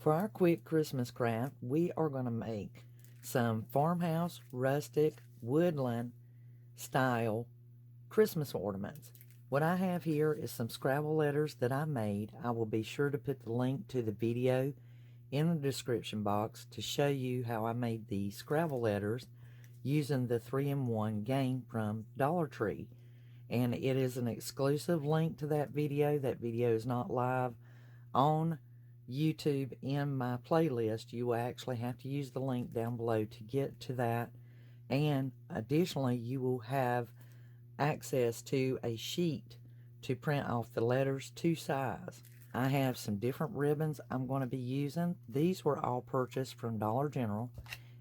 For our quick Christmas craft, we are going to make some farmhouse, rustic, woodland style Christmas ornaments. What I have here is some Scrabble letters that I made. I will be sure to put the link to the video in the description box to show you how I made the Scrabble letters using the 3-in-1 game from Dollar Tree. And it is an exclusive link to that video. That video is not live on YouTube in my playlist. You will actually have to use the link down below to get to that. And additionally, you will have access to a sheet to print off the letters to size. I have some different ribbons I'm going to be using. These were all purchased from Dollar General.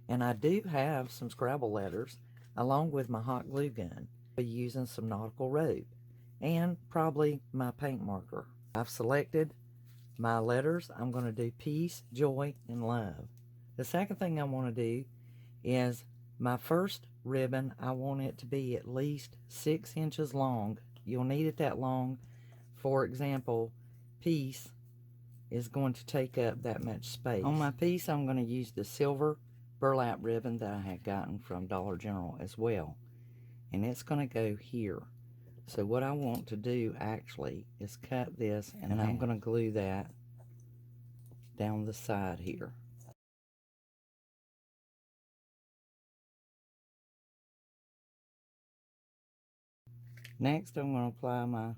And I do have some Scrabble letters along with my hot glue gun. I'll be using some nautical rope and probably my paint marker. I've selected my letters. I'm going to do peace, joy, and love. The second thing I want to do is my first ribbon. I want it to be at least 6 inches long. You'll need it that long. For example, peace is going to take up that much space. On my piece, I'm going to use the silver burlap ribbon that I had gotten from Dollar General as well. And it's going to go here. So what I want to do actually is cut this, and I'm going to glue that down the side here. Next, I'm going to apply my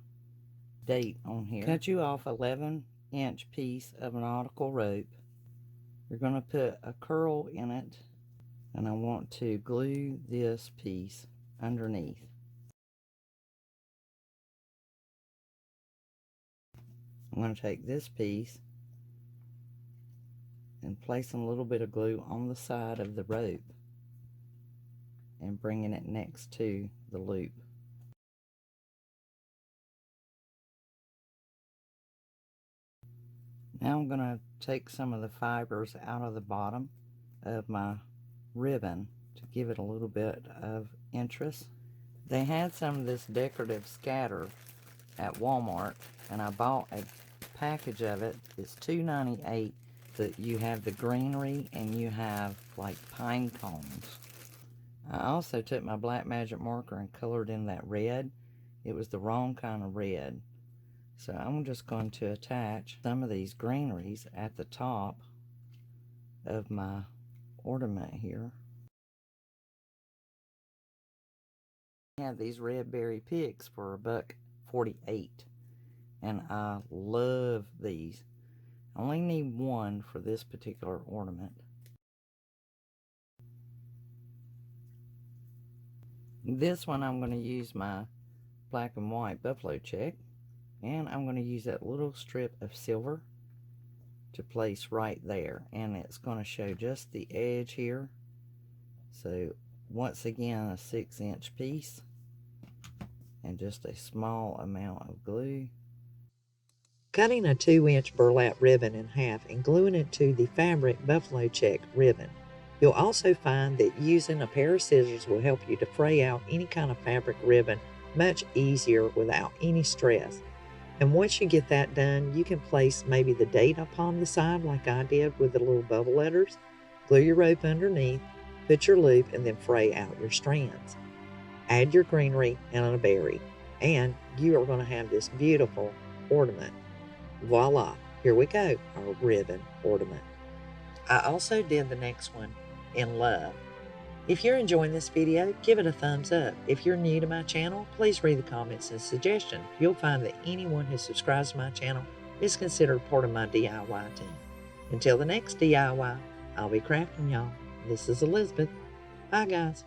date on here. Cut you off 11-inch piece of nautical rope. You're going to put a curl in it, and I want to glue this piece underneath. I'm going to take this piece and place a little bit of glue on the side of the rope and bringing it next to the loop. Now I'm going to take some of the fibers out of the bottom of my ribbon to give it a little bit of interest. They had some of this decorative scatter at Walmart, and I bought a package of it. It's $2.98. That you have the greenery and you have like pine cones. I also took my black magic marker and colored in that red. It was the wrong kind of red. So I'm just going to attach some of these greeneries at the top of my ornament here. I have these red berry picks for $1.48, and I love these. I only need one for this particular ornament. This one I'm going to use my black and white buffalo check, and I'm going to use that little strip of silver to place right there, and it's going to show just the edge here. So once again, a 6-inch piece and just a small amount of glue. Cutting a 2-inch burlap ribbon in half and gluing it to the fabric buffalo check ribbon. You'll also find that using a pair of scissors will help you to fray out any kind of fabric ribbon much easier without any stress. And once you get that done, you can place maybe the date upon the side like I did with the little bubble letters, glue your rope underneath, put your loop, and then fray out your strands. Add your greenery and a berry, and you are going to have this beautiful ornament. Voila, here we go, our ribbon ornament. I also did the next one in love. If you're enjoying this video, give it a thumbs up. If you're new to my channel, please read the comments and suggestions. You'll find that anyone who subscribes to my channel is considered part of my DIY team. Until the next DIY, I'll be crafting, y'all. This is Elizabeth. Bye, guys.